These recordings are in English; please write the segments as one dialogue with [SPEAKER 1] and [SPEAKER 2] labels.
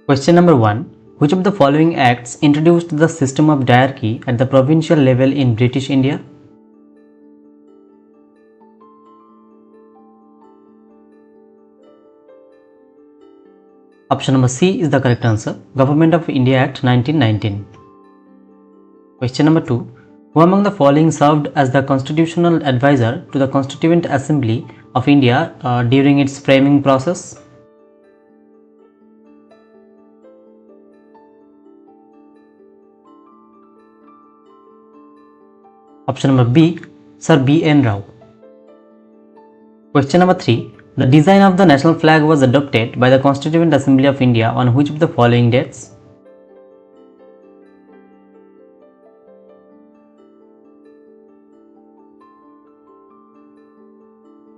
[SPEAKER 1] Question number 1. Which of the following acts introduced the system of diarchy at the provincial level in British India? Option number C is the correct answer. Government of India Act 1919. Question number 2. Who among the following served as the constitutional advisor to the Constituent Assembly of India during its framing process? Option number B, Sir B. N. Rao. Question number 3. The design of the national flag was adopted by the Constituent Assembly of India on which of the following dates?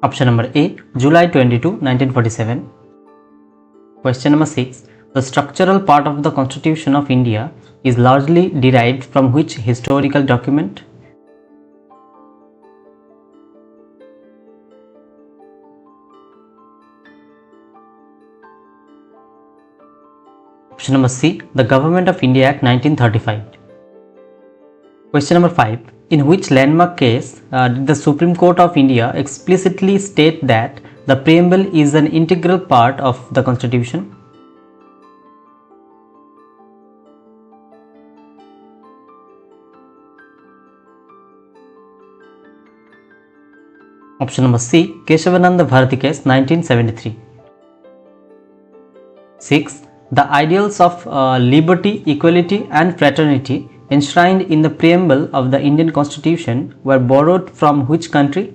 [SPEAKER 1] Option number A, July 22, 1947. Question number 6. The structural part of the Constitution of India is largely derived from which historical document? Option number C, the Government of India Act 1935. Question number 5. In which landmark case did the Supreme Court of India explicitly state that the preamble is an integral part of the Constitution? Option number C, Keshavananda Bharati case 1973. 6. The ideals of liberty, equality and fraternity enshrined in the preamble of the Indian Constitution were borrowed from which country?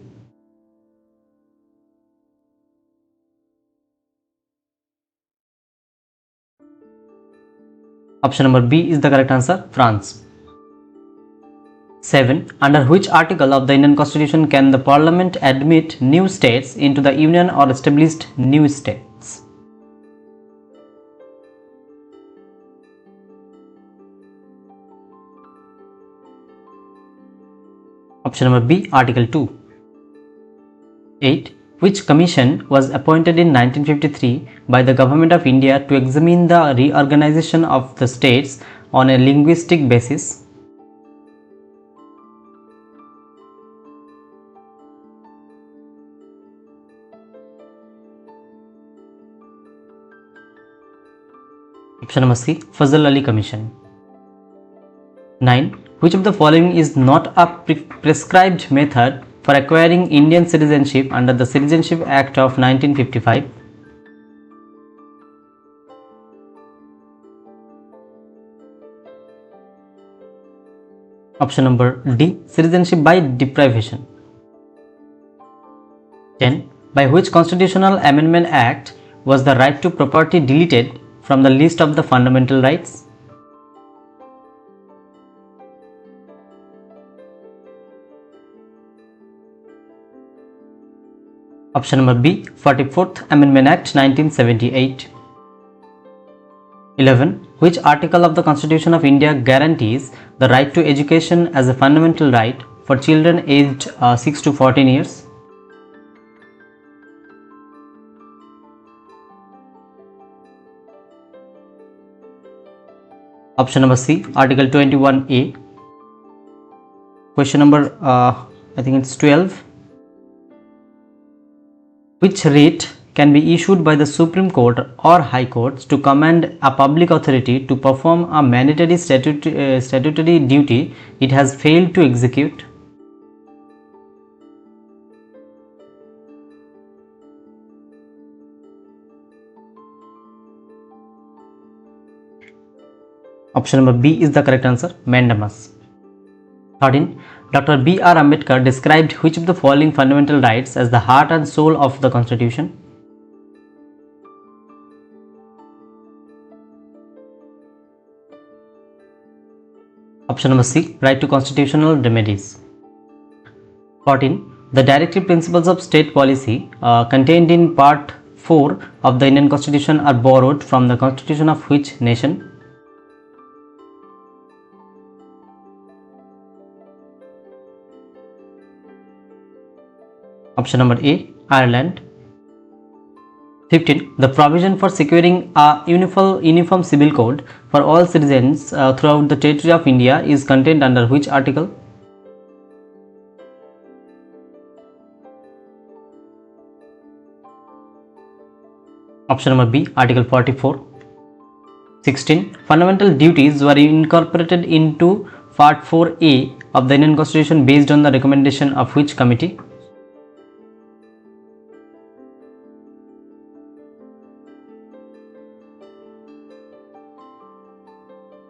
[SPEAKER 1] Option number B is the correct answer, France. 7. Under which article of the Indian Constitution can the Parliament admit new states into the Union or established new states? Option number B, Article 2. 8. Which commission was appointed in 1953 by the Government of India to examine the reorganization of the states on a linguistic basis? Option number C, Fazal Ali Commission. 9. Which of the following is not a prescribed method for acquiring Indian citizenship under the Citizenship Act of 1955? Option number D, citizenship by deprivation. 10. By which Constitutional Amendment Act was the right to property deleted from the list of the fundamental rights? Option number B, 44th Amendment Act 1978. 11. Which article of the Constitution of India guarantees the right to education as a fundamental right for children aged 6 to 14 years? Option number C, Article 21A. Question number, I think it's 12. Which writ can be issued by the Supreme Court or High Courts to command a public authority to perform a mandatory statutory duty it has failed to execute? Option number B is the correct answer, mandamus. 13. Dr. B. R. Ambedkar described which of the following fundamental rights as the heart and soul of the Constitution? Option number C, right to constitutional remedies. 14. The directive principles of state policy contained in Part 4 of the Indian Constitution are borrowed from the Constitution of which nation? Option number A, Ireland. 15. The provision for securing a uniform civil code for all citizens throughout the territory of India is contained under which article? Option number B, Article 44. 16. Fundamental duties were incorporated into Part 4A of the Indian Constitution based on the recommendation of which committee?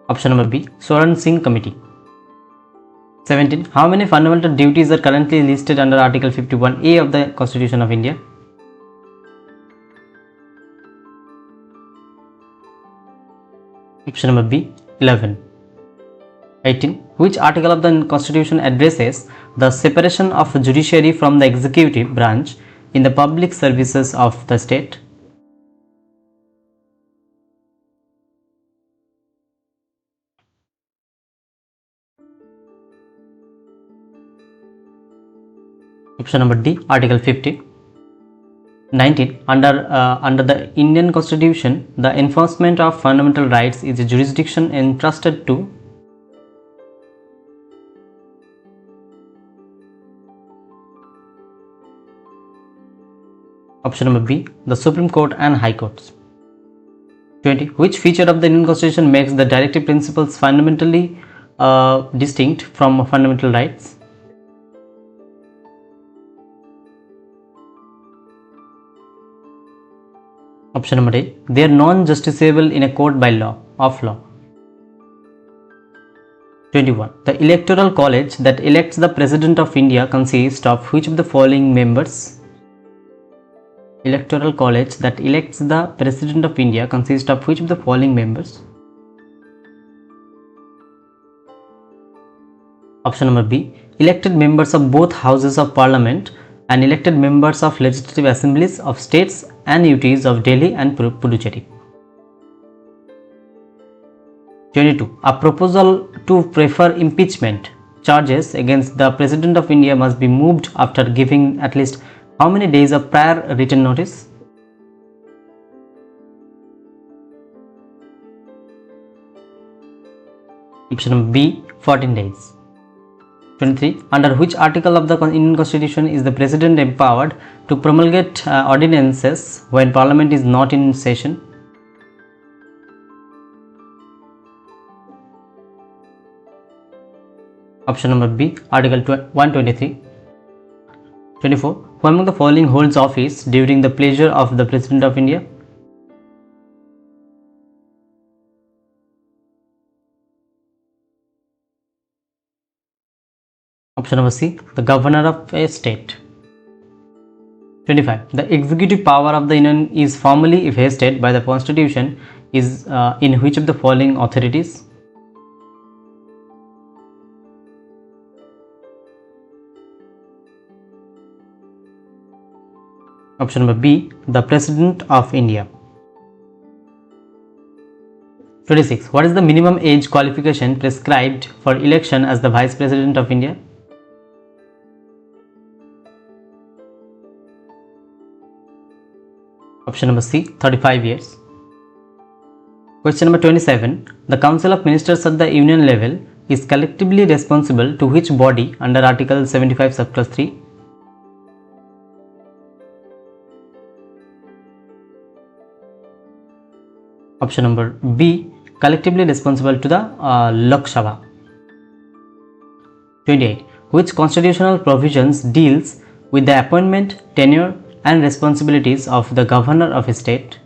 [SPEAKER 1] Option number B, Swaran Singh Committee. 17. How many fundamental duties are currently listed under Article 51A of the Constitution of India? Option number B, 11. 18. Which article of the Constitution addresses the separation of judiciary from the executive branch in the public services of the state? Option number D, Article 50. 19. Under the Indian Constitution, the enforcement of fundamental rights is a jurisdiction entrusted to? Option number B, the Supreme Court and High Courts. 20. Which feature of the Indian Constitution makes the directive principles fundamentally distinct from fundamental rights? Option number A, they are non-justiciable in a court by law of law. 21. The electoral college that elects the President of India consists of which of the following members? Electoral college that elects the President of India consists of which of the following members? Option number B, elected members of both houses of parliament and elected members of legislative assemblies of states and UTs of Delhi and Puducherry. 22. A proposal to prefer impeachment charges against the President of India must be moved after giving at least how many days of prior written notice? Option number B, 14 days. 23. Under which article of the Indian Constitution is the President empowered to promulgate ordinances when Parliament is not in session? Option number B, Article 123. 24. Who among the following holds office during the pleasure of the President of India? Option number C, the Governor of a state. 25. The executive power of the Union is formally vested by the Constitution is in which of the following authorities? Option number B, the President of India. 26. What is the minimum age qualification prescribed for election as the Vice President of India? Option number C, 35 years. Question number 27. The Council of Ministers at the Union level is collectively responsible to which body under Article 75 subclause 3? Option number B, collectively responsible to the Lok Sabha. 28. Which constitutional provisions deals with the appointment, tenure and responsibilities of the Governor of a state?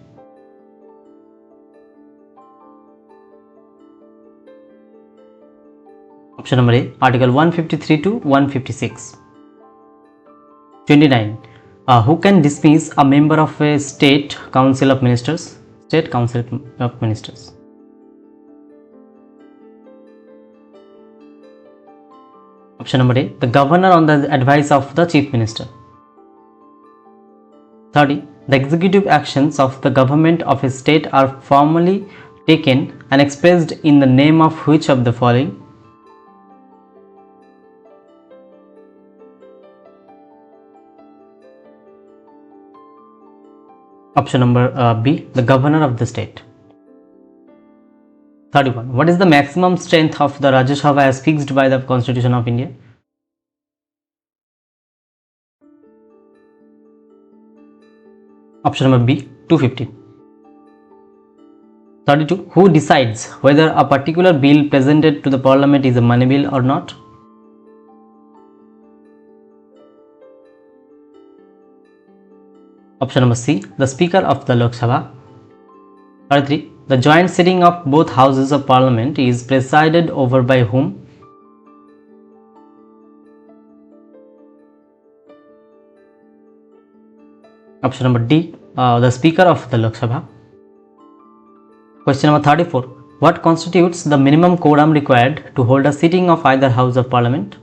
[SPEAKER 1] Option number A, Article 153 to 156. 29. Who can dismiss a member of a State Council of Ministers? State Council of Ministers. Option number A, the Governor on the advice of the Chief Minister. 30. The executive actions of the government of a state are formally taken and expressed in the name of which of the following? Option number B, the governor of the state. 31. What is the maximum strength of the Rajya Sabha as fixed by the Constitution of India? Option number B, 250. 32. Who decides whether a particular bill presented to the Parliament is a money bill or not? Option number C, the Speaker of the Lok Sabha. 33. The joint sitting of both houses of Parliament is presided over by whom? Option number D, the Speaker of the Lok Sabha. Question number 34. What constitutes the minimum quorum required to hold a sitting of either House of Parliament?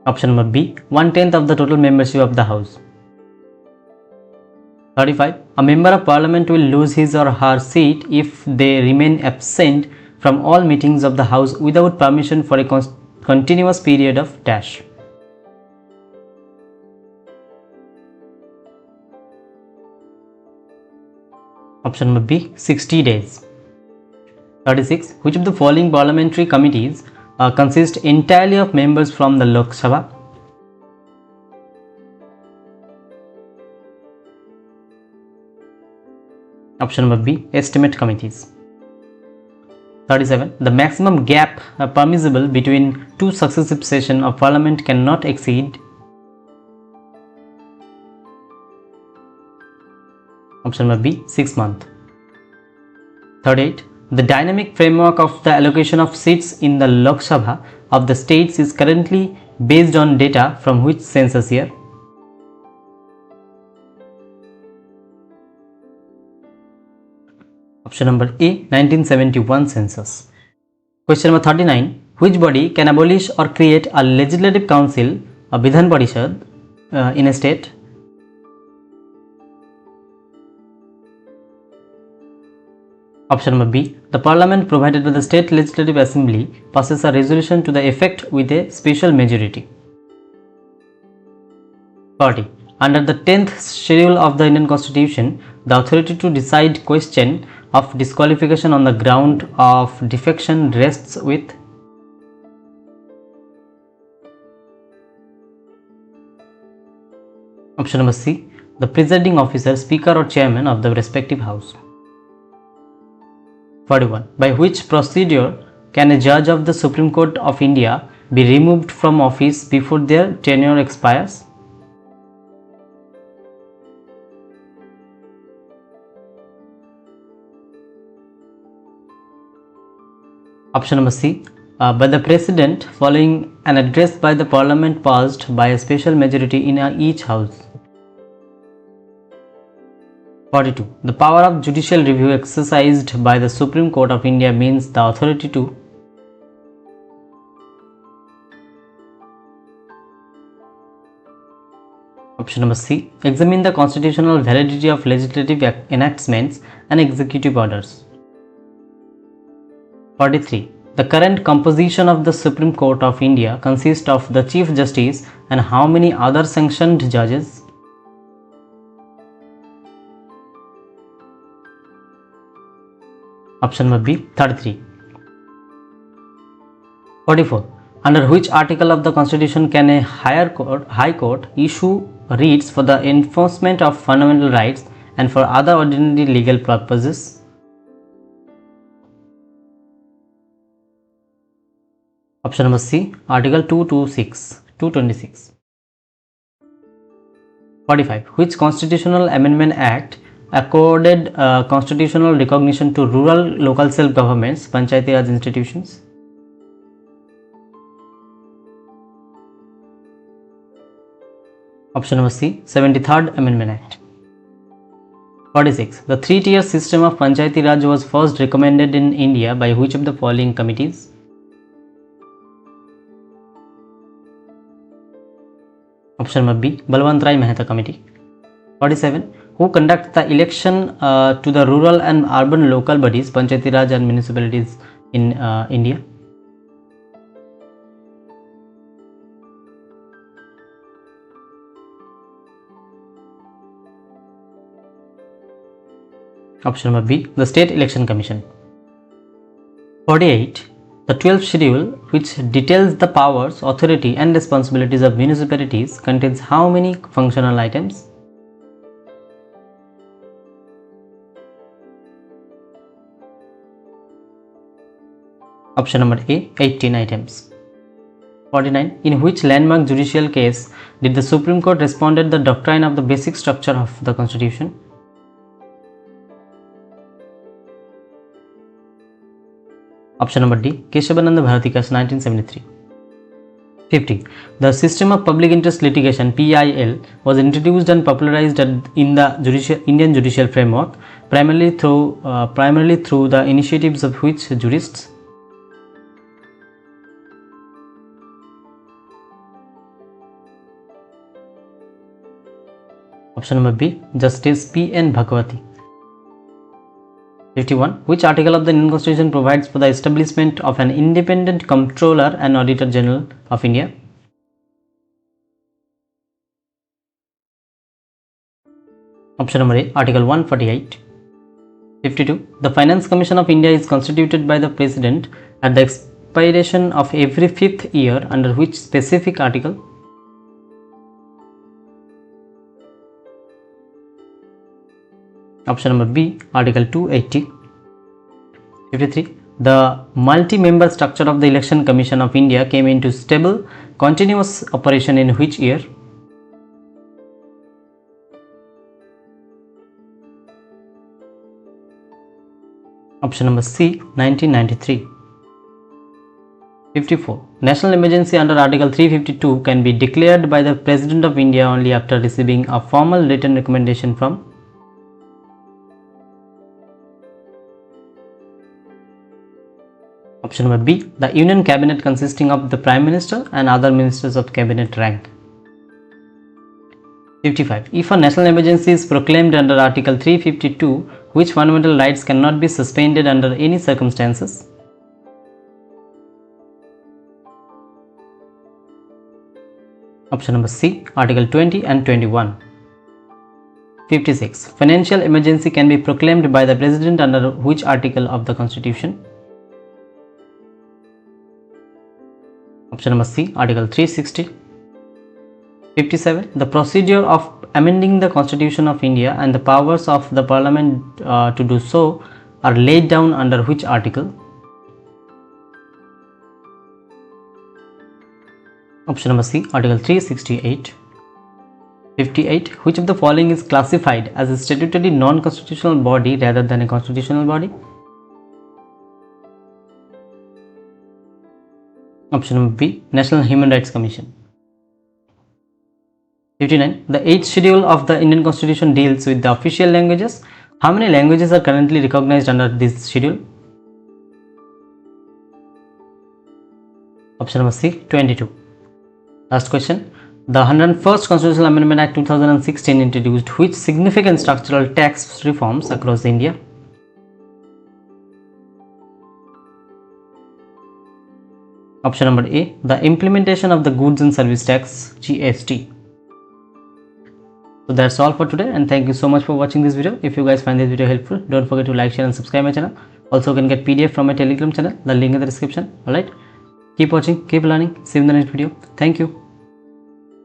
[SPEAKER 1] Option number B, 1/10 of the total membership of the House. 35. A member of Parliament will lose his or her seat if they remain absent from all meetings of the House without permission for a continuous period of dash. Option number B, 60 days. 36. Which of the following parliamentary committees consist entirely of members from the Lok Sabha? Option number B, estimate committees. 37. The maximum gap permissible between two successive sessions of Parliament cannot exceed. Option number B, 6 months. 38. The dynamic framework of the allocation of seats in the Lok Sabha of the states is currently based on data from which census year? Option number A, 1971 census. Question number 39. Which body can abolish or create a legislative council, a Vidhan Parishad, in a state? Option number B, the Parliament provided by the State Legislative Assembly passes a resolution to the effect with a special majority. 40. Under the 10th schedule of the Indian Constitution, the authority to decide question of disqualification on the ground of defection rests with. Option number C, the presiding officer, speaker or chairman of the respective house. 41. By which procedure can a judge of the Supreme Court of India be removed from office before their tenure expires? Option number C, by the President following an address by the Parliament passed by a special majority in each house. 42. The power of judicial review exercised by the Supreme Court of India means the authority to. Option number C, examine the constitutional validity of legislative enactments and executive orders. 43. The current composition of the Supreme Court of India consists of the Chief Justice and how many other sanctioned judges? Option number B, 33. 44. Under which article of the Constitution can a High Court issue writs for the enforcement of fundamental rights and for other ordinary legal purposes? Option number C, Article 226. 45. Which Constitutional Amendment Act accorded constitutional recognition to rural local self-governments, Panchayati Raj institutions? Option number C, 73rd Amendment Act. 46. The three-tier system of Panchayati Raj was first recommended in India by which of the following committees? Option number B, Balwant Rai Mehta Committee. 47. Who conduct the election to the rural and urban local bodies, Panchayati Raj and municipalities in India? Option number B, the State Election Commission. 48. The 12th schedule, which details the powers, authority and responsibilities of municipalities, contains how many functional items? Option number A, 18 items. 49. In which landmark judicial case did the Supreme Court responded the doctrine of the basic structure of the Constitution? Option number D, Keshavananda Bharati case 1973. 50. The system of public interest litigation (PIL) was introduced and popularized in the Indian judicial framework primarily through the initiatives of which jurists? Option number B, Justice P.N. Bhagwati. 51. Which article of the Indian Constitution provides for the establishment of an independent Comptroller and Auditor General of India? Option number A, Article 148. 52. The Finance Commission of India is constituted by the President at the expiration of every 5th year under which specific article? Option number B, Article 280. 53. The multi-member structure of the Election Commission of India came into stable, continuous operation in which year? Option number C, 1993. 54. National emergency under Article 352 can be declared by the President of India only after receiving a formal written recommendation from? Option number B, the Union Cabinet consisting of the Prime Minister and other ministers of cabinet rank. 55. If a national emergency is proclaimed under Article 352, which fundamental rights cannot be suspended under any circumstances? Option number C, Article 20 and 21. 56. Financial emergency can be proclaimed by the President under which article of the Constitution? Option number C, Article 360. 57. The procedure of amending the Constitution of India and the powers of the Parliament to do so are laid down under which article? Option number C, Article 368. 58. Which of the following is classified as a statutory non-constitutional body rather than a constitutional body? Option number B, National Human Rights Commission. 59. The 8th schedule of the Indian Constitution deals with the official languages. How many languages are currently recognized under this schedule? Option number C, 22. Last question. The 101st Constitutional Amendment Act 2016 introduced which significant structural tax reforms across India? Option number A, the implementation of the Goods and Service Tax (GST). So that's all for today, and thank you so much for watching this video. If you guys find this video helpful, don't forget to like, share and subscribe my channel. Also, you can get PDF from my Telegram channel, the link in the description. Alright, keep watching, keep learning. See you in the next video. Thank you.